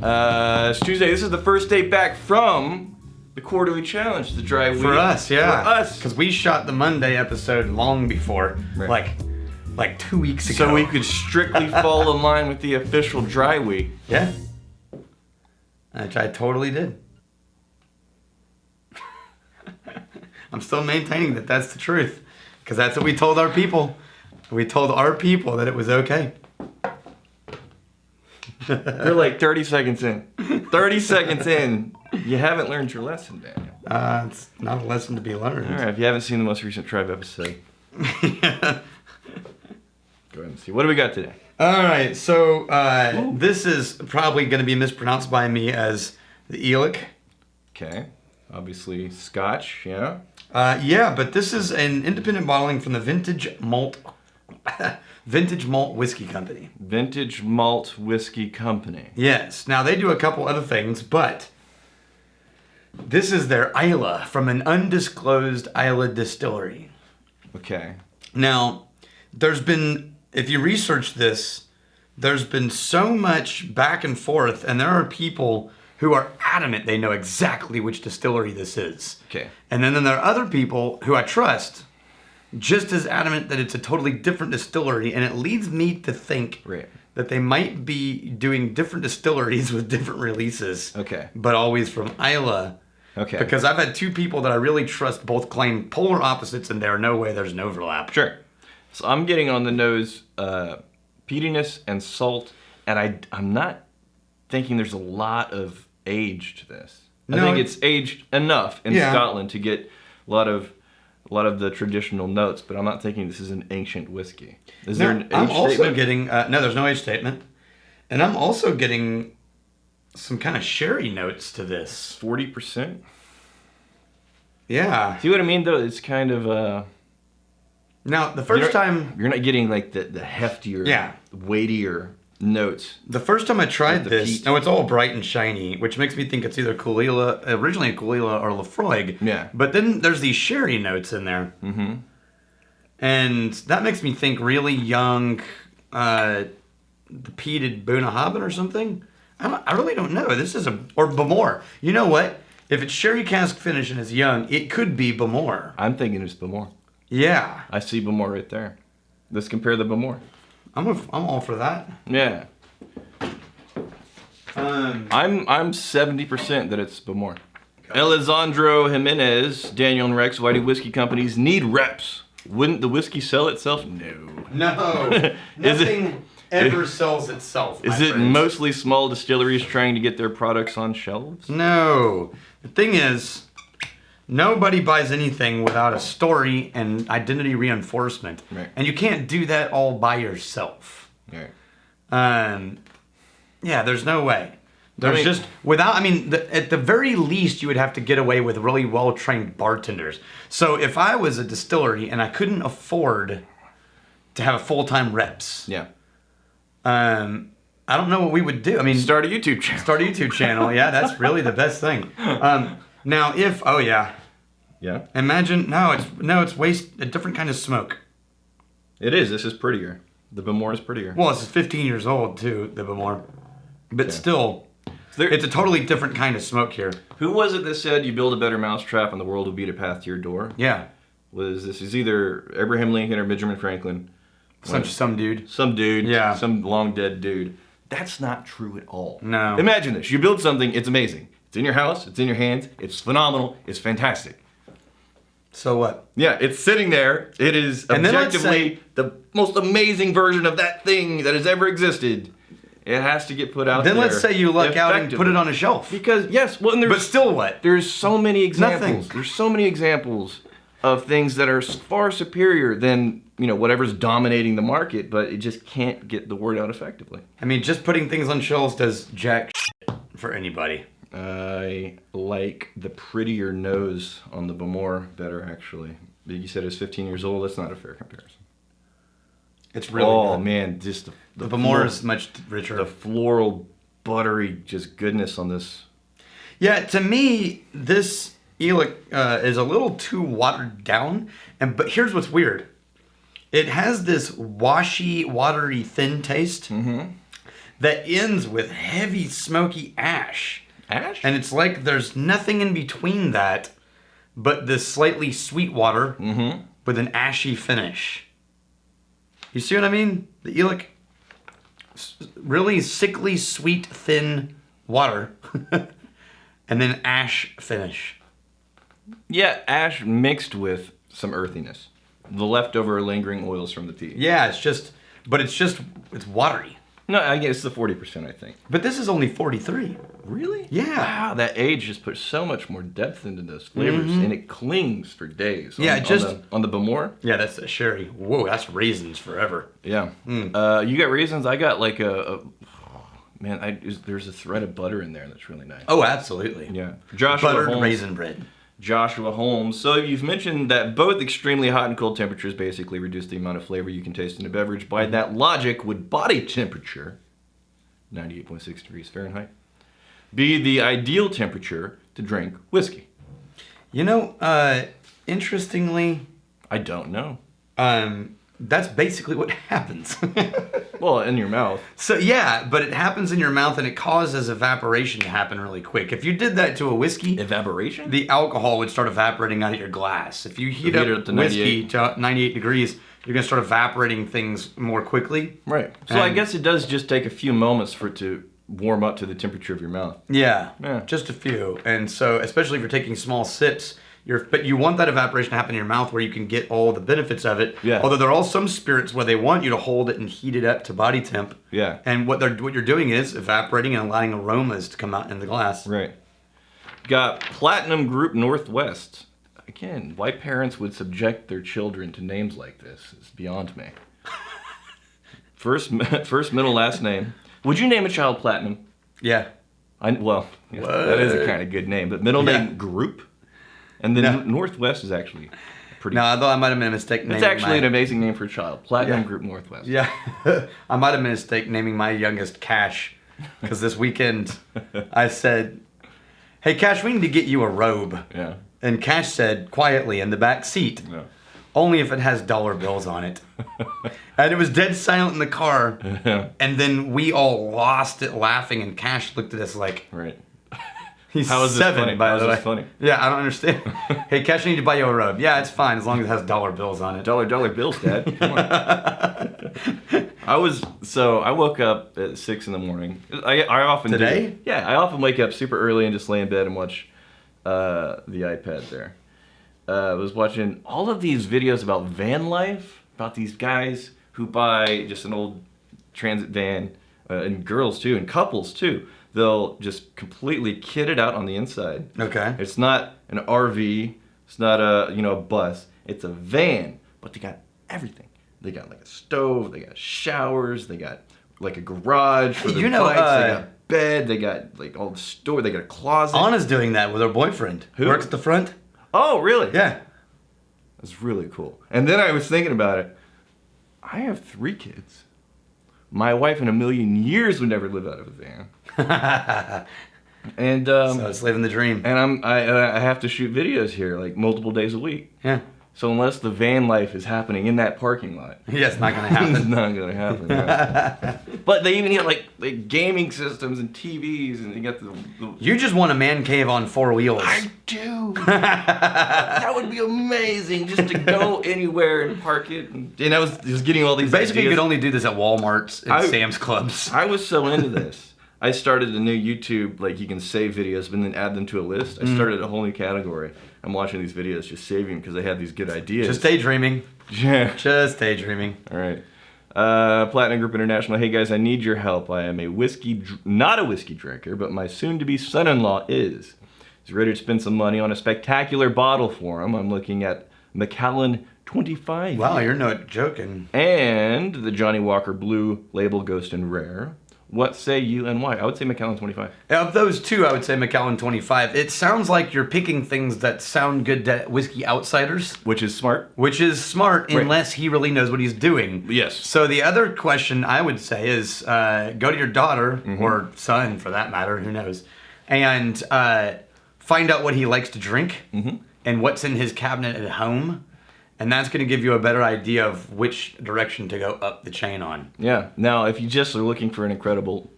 It's Tuesday. This is the first day back from the quarterly challenge, the dry week. For us, yeah. For us. Because we shot the Monday episode long before, Right. like 2 weeks ago. So we could strictly fall in line with the official dry week. Yeah. Which I totally did. I'm still maintaining that that's the truth. Because that's what we told our people. We told our people that it was okay. You're like 30 seconds in. 30 seconds in. You haven't learned your lesson, Daniel. It's not a lesson to be learned. All right, if you haven't seen the most recent Tribe episode, go ahead and see. What do we got today? All right, so this is probably going to be mispronounced by me as the Ileach. Okay, obviously Scotch, yeah. Yeah, but this is an independent bottling from the Vintage Malt Whiskey Company. Vintage Malt Whiskey Company. Yes. Now they do a couple other things, but this is their Islay from an undisclosed Islay distillery. Okay. Now, if you research this, there's been so much back and forth, and there are people who are adamant they know exactly which distillery this is. Okay. And then there are other people who I trust just as adamant that it's a totally different distillery, and it leads me to think that they might be doing different distilleries with different releases. Okay. But always from Islay. Okay. Because I've had two people that I really trust both claim polar opposites, and there are no way there's an overlap. Sure. So I'm getting on the nose peatiness and salt, and I'm not thinking there's a lot of age to this. I think it's aged enough in Scotland to get a lot of the traditional notes, but I'm not thinking this is an ancient whiskey. Is there an age I'm also statement? getting no, there's no age statement, and I'm also getting some kind of sherry notes to this. 40%. Yeah. See what I mean, though? It's kind of Now the first time you're not getting like the heftier, weightier notes. The first time I tried the this, peat. now it's all bright and shiny, which makes me think it's either originally a Coolila or Lafroig. Yeah. But then there's these sherry notes in there. Mm-hmm. And that makes me think really young, the peated Bunnahabhain or something. I really don't know. This is or Bamor. You know what? If it's sherry cask finish and it's young, it could be Bamor. I'm thinking it's Bamor. Yeah. I see Bamor right there. Let's compare the Bamor. I'm all for that. Yeah. I'm 70% that it's Bamor. Alessandro Jimenez, Daniel and Rex, why do whiskey companies need reps? Wouldn't the whiskey sell itself? No. No. Nothing ever sells itself. Is it mostly small distilleries trying to get their products on shelves? No. The thing is, nobody buys anything without a story and identity reinforcement. Right. And you can't do that all by yourself. Right. Yeah, there's no way. At the very least, you would have to get away with really well-trained bartenders. So if I was a distillery and I couldn't afford to have full-time reps, I don't know what we would do. I mean, start a YouTube channel. Start a YouTube channel. Yeah, that's really the best thing. Now, imagine it's a different kind of smoke. It is. This is prettier. The Bamor is prettier. Well, it's 15 years old too, the Bamor, but still, it's a totally different kind of smoke here. Who was it that said you build a better mousetrap and the world will beat a path to your door? Yeah. This is either Abraham Lincoln or Benjamin Franklin. Some dude. Some dude. Yeah. Some long dead dude. That's not true at all. No. Imagine this. You build something, it's amazing. It's in your house, it's in your hands, it's phenomenal, it's fantastic. So what? Yeah, it's sitting there. It is objectively the most amazing version of that thing that has ever existed. It has to get put out there. Then let's say you luck out and put it on a shelf. Because, yes, well, but still what? There's so many examples. Nothing. There's so many examples of things that are far superior than, whatever's dominating the market, but it just can't get the word out effectively. I mean, just putting things on shelves does jack shit for anybody. I like the prettier nose on the Bamor better, actually. You said it's 15 years old. That's not a fair comparison. It's really good. Man, just the Bamor is much richer. The floral, buttery, just goodness on this. Yeah, to me, this Ileach is a little too watered down. But here's what's weird. It has this washy, watery, thin taste. Mm-hmm. that ends with heavy smoky ash. Ash? And it's like there's nothing in between that but this slightly sweet water with an ashy finish. You see what I mean? The Ileach, really sickly, sweet, thin water, and then ash finish. Yeah, ash mixed with some earthiness. The leftover lingering oils from the tea. Yeah, it's watery. No, I guess it's the 40%, I think. But this is only 43. Really? Yeah. Wow, that age just puts so much more depth into those flavors, and it clings for days. Yeah, on the Bamor. Yeah, that's a sherry. Whoa, that's raisins forever. Yeah. You got raisins. I got like there's a thread of butter in there that's really nice. Oh, absolutely. Yeah. Joshua Buttered Holmes. raisin bread. Joshua Holmes. So you've mentioned that both extremely hot and cold temperatures basically reduce the amount of flavor you can taste in a beverage. By that logic, would body temperature, 98.6 degrees Fahrenheit, be the ideal temperature to drink whiskey? You know, interestingly, I don't know. That's basically what happens. Well, in your mouth. So yeah, but it happens in your mouth and it causes evaporation to happen really quick. If you did that to a whiskey, Evaporation? the alcohol would start evaporating out of your glass. If you heat it up up to whiskey 98. to 98 degrees, you're going to start evaporating things more quickly. Right. So I guess it does just take a few moments for it to warm up to the temperature of your mouth. Yeah, Yeah. just a few. And so, especially if you're taking small sips, but you want that evaporation to happen in your mouth where you can get all the benefits of it. Yeah. Although there are some spirits where they want you to hold it and heat it up to body temp. Yeah. And what you're doing is evaporating and allowing aromas to come out in the glass. Right. Got Platinum Group Northwest. Again, why parents would subject their children to names like this is beyond me. First, middle, last name. Would you name a child Platinum? Yeah. That is a kind of good name, but middle name Group? And then No. Northwest is actually pretty... No, I thought I might have made a mistake naming It's actually an amazing name for a child. Platinum Group Northwest. Yeah. I might have made a mistake naming my youngest Cash. Because this weekend I said, hey, Cash, we need to get you a robe. Yeah. And Cash said, quietly in the back seat, Yeah. only if it has dollar bills on it. And it was dead silent in the car. Yeah. And then we all lost it laughing, and Cash looked at us like, Right. he's How is this 7, funny? by How the is way. this funny? Yeah, I don't understand. Hey, Cash, I need to buy you a robe. Yeah, it's fine, as long as it has dollar bills on it. Dollar bills, Dad. Come on. I woke up at 6 in the morning. I often Today? do. Yeah, I often wake up super early and just lay in bed and watch the iPad there. I was watching all of these videos about van life, about these guys who buy just an old transit van, and girls too, and couples too. They'll just completely kit it out on the inside. Okay. It's not an RV. It's not a bus. It's a van, but they got everything. They got like a stove. They got showers. They got like a garage for their bikes. They got bed. They got like all the store. They got a closet. Anna's doing that with her boyfriend. Who? Works at the front. Oh, really? Yeah. That's really cool. And then I was thinking about it. I have 3 kids. My wife in a million years would never live out of a van. And So it's living the dream. and I have to shoot videos here like multiple days a week. Yeah. So unless the van life is happening in that parking lot, Yeah, it's not going to it's happen. not gonna happen. Right? But they even get like gaming systems and TVs, and they got the You just want a man cave on 4 wheels. I do. That would be amazing, just to go anywhere and park it. And I was just getting all these. Basically, you ideas. could only do this at Walmart's and Sam's Clubs. I was so into this. I started a new YouTube, like you can save videos and then add them to a list. I started a whole new category. I'm watching these videos, just saving because they have these good ideas. Just daydreaming. Yeah. Just daydreaming. All right. Platinum Group International. Hey guys, I need your help. I am not a whiskey drinker, but my soon-to-be son-in-law is. He's ready to spend some money on a spectacular bottle for him. I'm looking at Macallan 25. Wow, you're not joking. And the Johnny Walker Blue Label Ghost and Rare. What say you and why? I would say Macallan 25. Of those two, I would say Macallan 25. It sounds like you're picking things that sound good to whiskey outsiders. Which is smart. Which is smart unless he really knows what he's doing. Yes. So the other question I would say is go to your daughter, or son for that matter, who knows, and find out what he likes to drink and what's in his cabinet at home. And that's going to give you a better idea of which direction to go up the chain on. Yeah. Now, if you just are looking for an incredible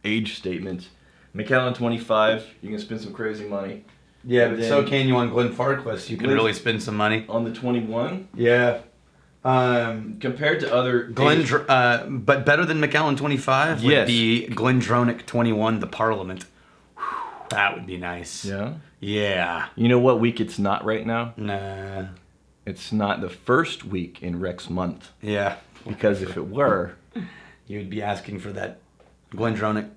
age statement. Macallan 25, you can spend some crazy money. Yeah, but so can you on Glenfarclas. You can really spend some money. On the 21? Yeah. Compared to other... but better than Macallan 25 would be Glendronach 21, the Parliament. Whew, that would be nice. Yeah? Yeah. You know what week it's not right now? Nah. It's not the first week in Rex month. Yeah. Because if it were... You'd be asking for that Glendronach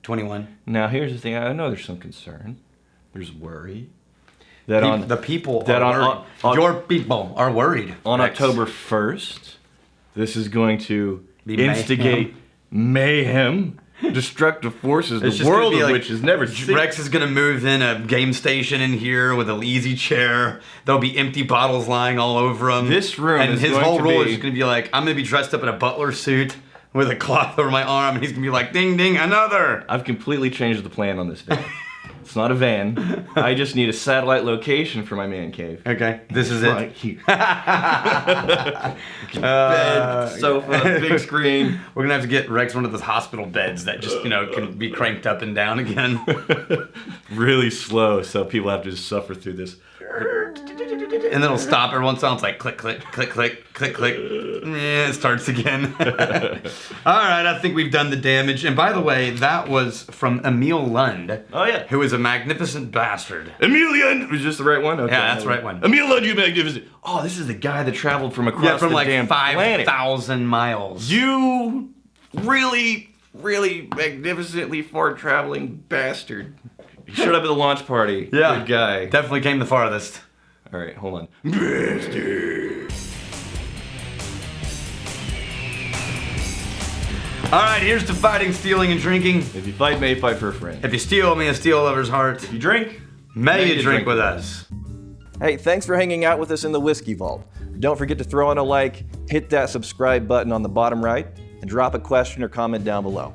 21. Now, here's the thing. I know there's some concern. There's worry. That the people that are worried. Your people are worried. On October 1st, this is going to instigate mayhem, destructive forces, the world of which has never seen. Rex is going to move in a game station in here with an easy chair. There'll be empty bottles lying all over him. This room and is his going whole to role be... is going to be like, I'm going to be dressed up in a butler suit with a cloth over my arm, and he's going to be like, ding, ding, another. I've completely changed the plan on this van. It's not a van. I just need a satellite location for my man cave. Okay, this is right it. Here. Bed, sofa, big screen. We're gonna have to get Rex one of those hospital beds that just can be cranked up and down again. Really slow, so people have to just suffer through this. And then it'll stop. Every once in a while, it's like click, click, click, click, click, click. It starts again. All right, I think we've done the damage. And by the way, that was from Emil Lund. Oh, yeah. Who is a magnificent bastard. Emil Lund! Was this the right one? Okay. Yeah, that's the right one. Emil Lund, you magnificent. Oh, this is the guy that traveled from across from the like damn 5,000 miles. You really, really magnificently far traveling bastard. He showed up at the launch party. Yeah. Good guy. Definitely came the farthest. All right, hold on. Bastard. All right, here's to fighting, stealing, and drinking. If you fight, may you fight for a friend. If you steal, may you steal a lover's heart. If you drink, may you drink with us. Hey, thanks for hanging out with us in the Whiskey Vault. Don't forget to throw in a like, hit that subscribe button on the bottom right, and drop a question or comment down below.